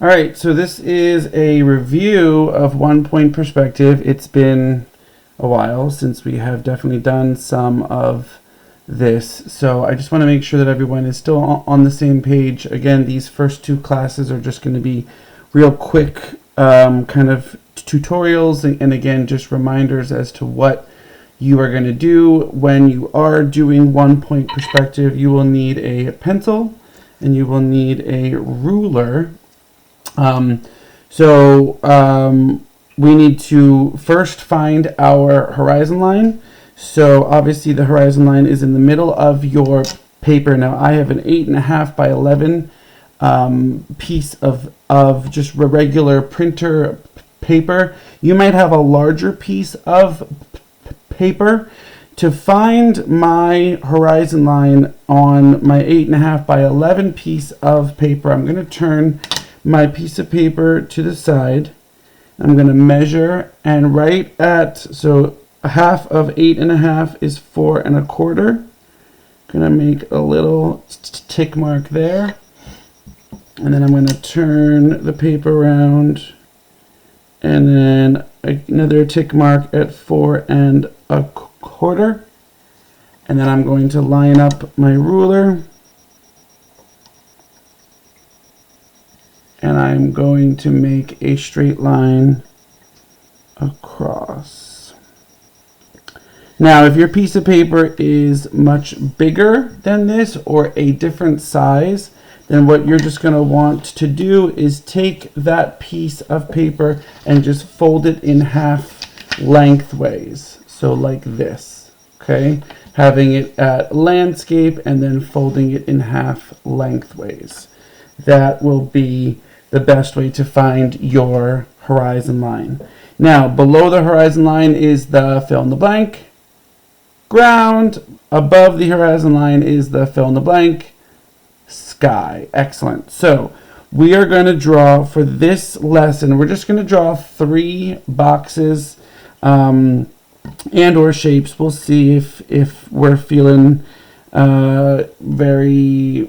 All right, so this is a review of One Point Perspective. It's been a while since we have definitely done some of this, so I just want to make sure that everyone is still on the same page. Again, these first two classes are just going to be real quick kind of tutorials, and again, just reminders as to what you are going to do when you are doing 1 point perspective. You will need a pencil and you will need a ruler. We need to first find our horizon line. So obviously the horizon line is in the middle of your paper. Now I have an 8.5 by 11 piece of just regular printer paper. You might have a larger piece of paper. To find my horizon line on my 8.5 by 11 piece of paper, I'm going to turn my piece of paper to the side. I'm going to measure, and right at, so a half of 8.5 is 4 1/4. Going to make a little tick mark there, and then I'm going to turn the paper around, and then another tick mark at 4 1/4, and then I'm going to line up my ruler. And I'm going to make a straight line across. Now, if your piece of paper is much bigger than this or a different size, then what you're just going to want to do is take that piece of paper and just fold it in half lengthways. So like this, okay? Having it at landscape and then folding it in half lengthways. That will be the best way to find your horizon line. Now, below the horizon line is the fill in the blank ground. Above the horizon line is the fill in the blank sky. Excellent. So we are going to draw for this lesson. We're just going to draw 3 boxes and or shapes. We'll see if we're feeling very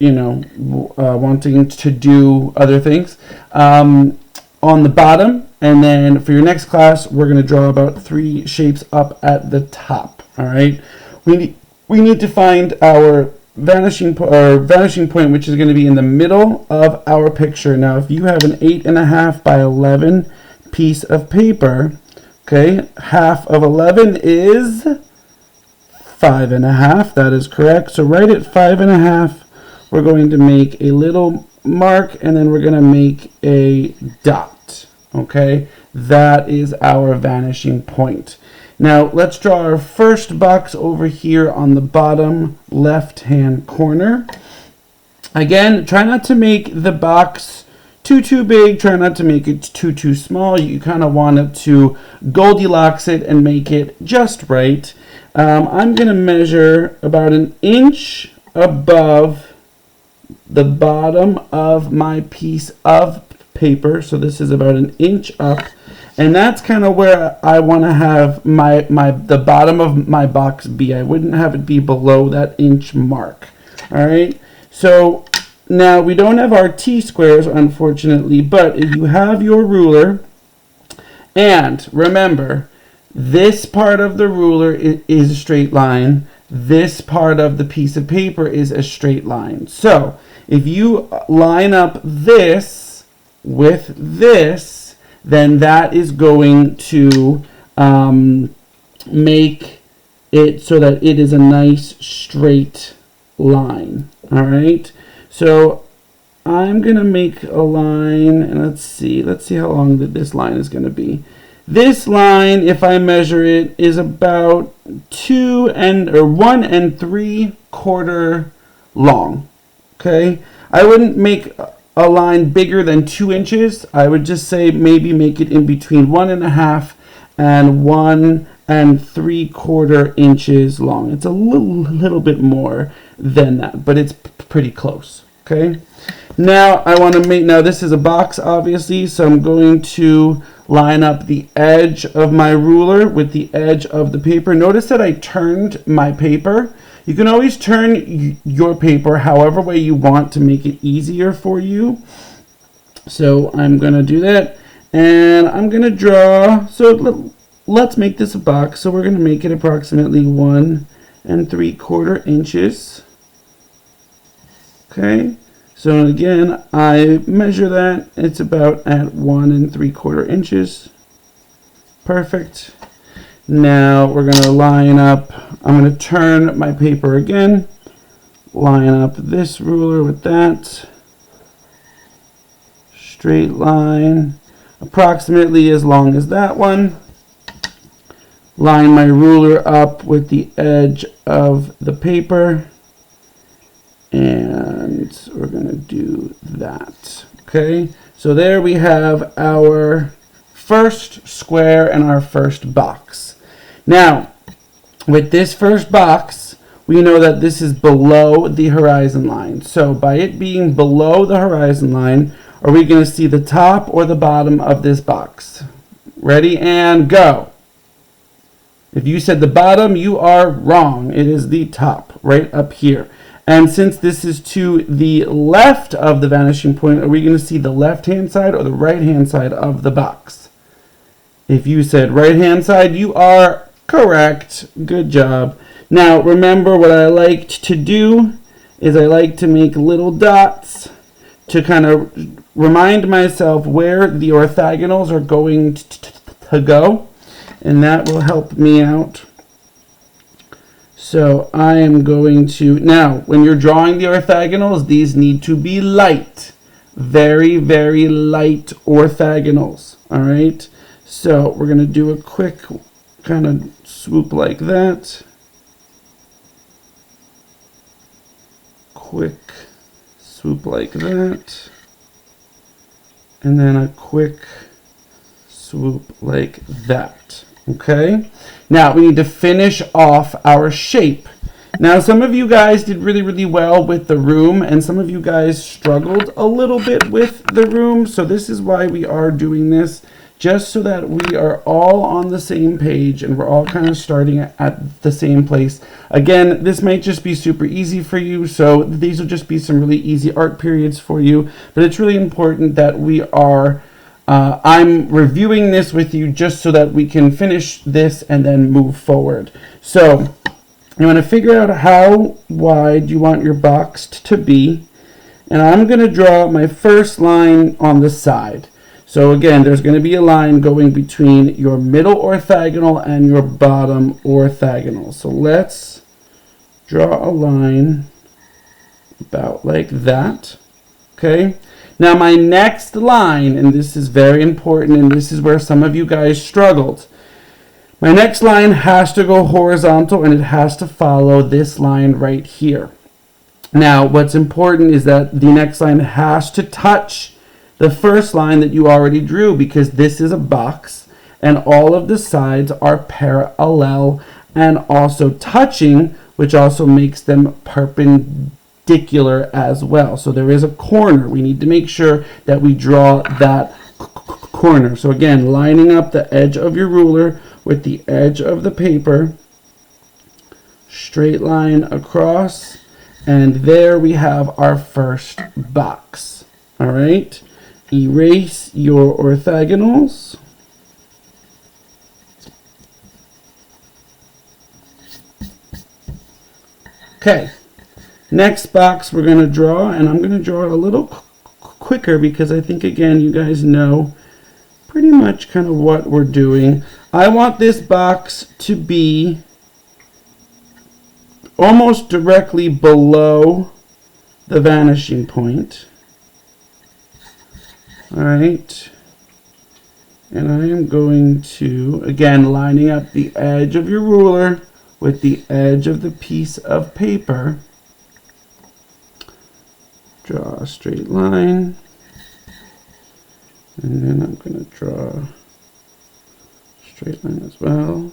wanting to do other things on the bottom, and then for your next class we're going to draw about 3 shapes up at the top. All right, we need to find our vanishing point, which is going to be in the middle of our picture. Now if you have an 8.5 by 11 piece of paper, okay, half of 11 is 5.5. That is correct. So right at 5.5 we're going to make a little mark, and then we're going to make a dot. Okay, that is our vanishing point. Now let's draw our first box over here on the bottom left hand corner. Again, try not to make the box too big, try not to make it too small. You kind of want it to Goldilocks it and make it just right. I'm going to measure about 1 inch above the bottom of my piece of paper. So this is about 1 inch up, and that's kind of where I want to have the bottom of my box be. I wouldn't have it be below that inch mark. All right, so now we don't have our T-squares unfortunately, but if you have your ruler, and remember this part of the ruler is a straight line, this part of the piece of paper is a straight line. So if you line up this with this, then that is going to make it so that it is a nice straight line. All right, so I'm going to make a line, and let's see how long this line is going to be. This line, if I measure it, is about 1 3/4 long. Okay, I wouldn't make a line bigger than 2 inches. I would just say maybe make it in between 1.5 and 1 3/4 inches long. It's a little bit more than that, but it's pretty close. Okay, now I want to make, now this is a box obviously, so I'm going to line up the edge of my ruler with the edge of the paper. Notice that I turned my paper. You can always turn your paper however way you want to make it easier for you. So I'm going to do that, and I'm going to draw, so let's make this a box. So we're going to make it approximately 1 3/4 inches. Okay, so again, I measure that, it's about at 1 3/4 inches. Perfect. Now we're going to line up, I'm going to turn my paper again, line up this ruler with that. Straight line, approximately as long as that one. Line my ruler up with the edge of the paper, and we're going to do that. Okay, so there we have our first square and our first box. Now, with this first box, we know that this is below the horizon line. So by it being below the horizon line, are we going to see the top or the bottom of this box? Ready and go. If you said the bottom, you are wrong. It is the top, right up here. And since this is to the left of the vanishing point, are we going to see the left-hand side or the right-hand side of the box? If you said right-hand side, you are correct. Good job. Now, remember what I liked to do is I like to make little dots to kind of remind myself where the orthogonals are going to go, and that will help me out. So I am going to, now when you're drawing the orthogonals, these need to be light, very, very light orthogonals, all right? So we're going to do a quick kind of swoop like that. Quick swoop like that. And then a quick swoop like that. Okay? Now we need to finish off our shape. Now some of you guys did really, really well with the room, and some of you guys struggled a little bit with the room. So this is why we are doing this, just so that we are all on the same page and we're all kind of starting at the same place. Again, this might just be super easy for you, so these will just be some really easy art periods for you, but it's really important that we are, I'm reviewing this with you just so that we can finish this and then move forward. So you want to figure out how wide you want your box to be, and I'm going to draw my first line on the side. So again, there's going to be a line going between your middle orthogonal and your bottom orthogonal. So let's draw a line about like that. Okay. Now my next line, and this is very important, and this is where some of you guys struggled. My next line has to go horizontal, and it has to follow this line right here. Now, what's important is that the next line has to touch the first line that you already drew, because this is a box and all of the sides are parallel and also touching, which also makes them perpendicular as well. So there is a corner. We need to make sure that we draw that corner. So again, lining up the edge of your ruler with the edge of the paper, straight line across, and there we have our first box. All right. Erase your orthogonals. Okay, next box we're going to draw, and I'm going to draw it a little quicker because I think, again, you guys know pretty much kind of what we're doing. I want this box to be almost directly below the vanishing point. All right, and I am going to, again, lining up the edge of your ruler with the edge of the piece of paper, draw a straight line, and then I'm going to draw a straight line as well.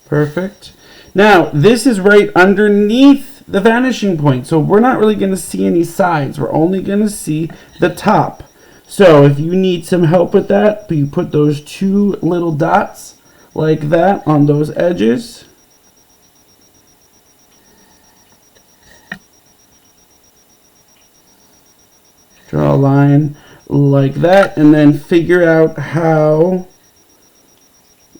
Perfect. Now, this is right underneath the vanishing point, so we're not really going to see any sides. We're only going to see the top. So if you need some help with that, you put those two little dots like that on those edges. Draw a line. like that, and then figure out how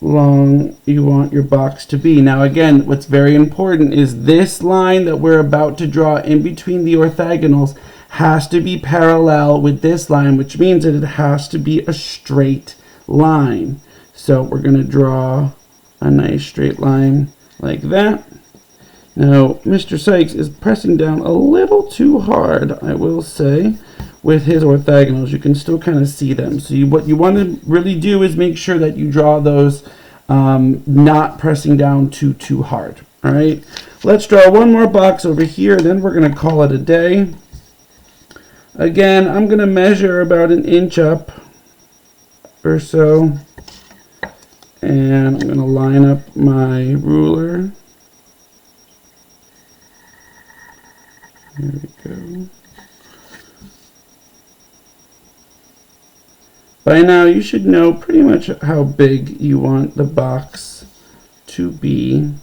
long you want your box to be. Now again, what's very important is this line that we're about to draw in between the orthogonals has to be parallel with this line, which means that it has to be a straight line. So we're going to draw a nice straight line like that. Now Mr. Sykes is pressing down a little too hard, I will say, with his orthogonals. You can still kind of see them. So what you want to really do is make sure that you draw those not pressing down too hard. All right, let's draw one more box over here, then we're going to call it a day. Again, I'm going to measure about 1 inch up or so, and I'm going to line up my ruler. There we go. By now you should know pretty much how big you want the box to be.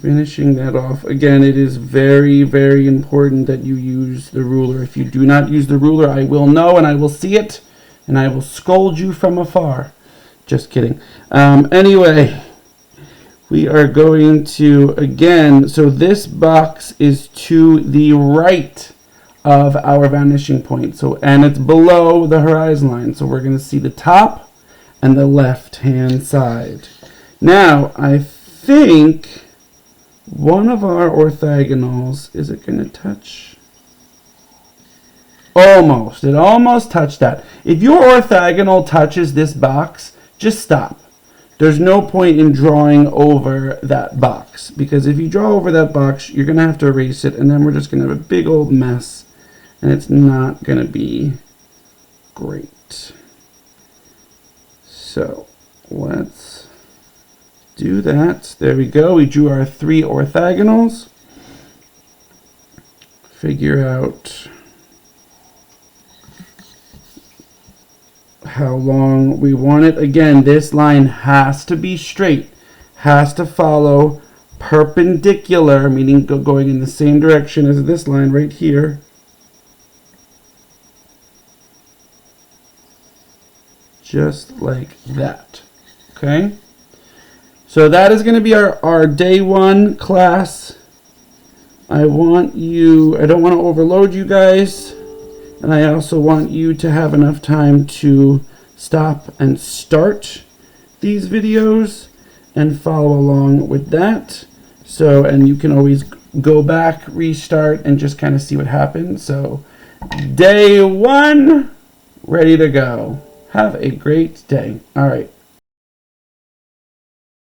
Finishing that off. Again, it is very, very important that you use the ruler. If you do not use the ruler, I will know and I will see it and I will scold you from afar. Just kidding. Anyway, we are going to, again, so this box is to the right of our vanishing point. So, and it's below the horizon line. So we're going to see the top and the left-hand side. Now, I think one of our orthogonals, is it going to touch? Almost. It almost touched that. If your orthogonal touches this box, just stop. There's no point in drawing over that box, because if you draw over that box, you're going to have to erase it, and then we're just going to have a big old mess, and it's not going to be great. So let's do that. There we go. We drew our 3 orthogonals. Figure out how long we want it. Again, this line has to be straight, has to follow perpendicular, meaning going in the same direction as this line right here. Just like that. Okay? So that is going to be our day 1 class. I don't want to overload you guys. And I also want you to have enough time to stop and start these videos and follow along with that. So, and you can always go back, restart, and just kind of see what happens. So, day 1, ready to go. Have a great day. All right.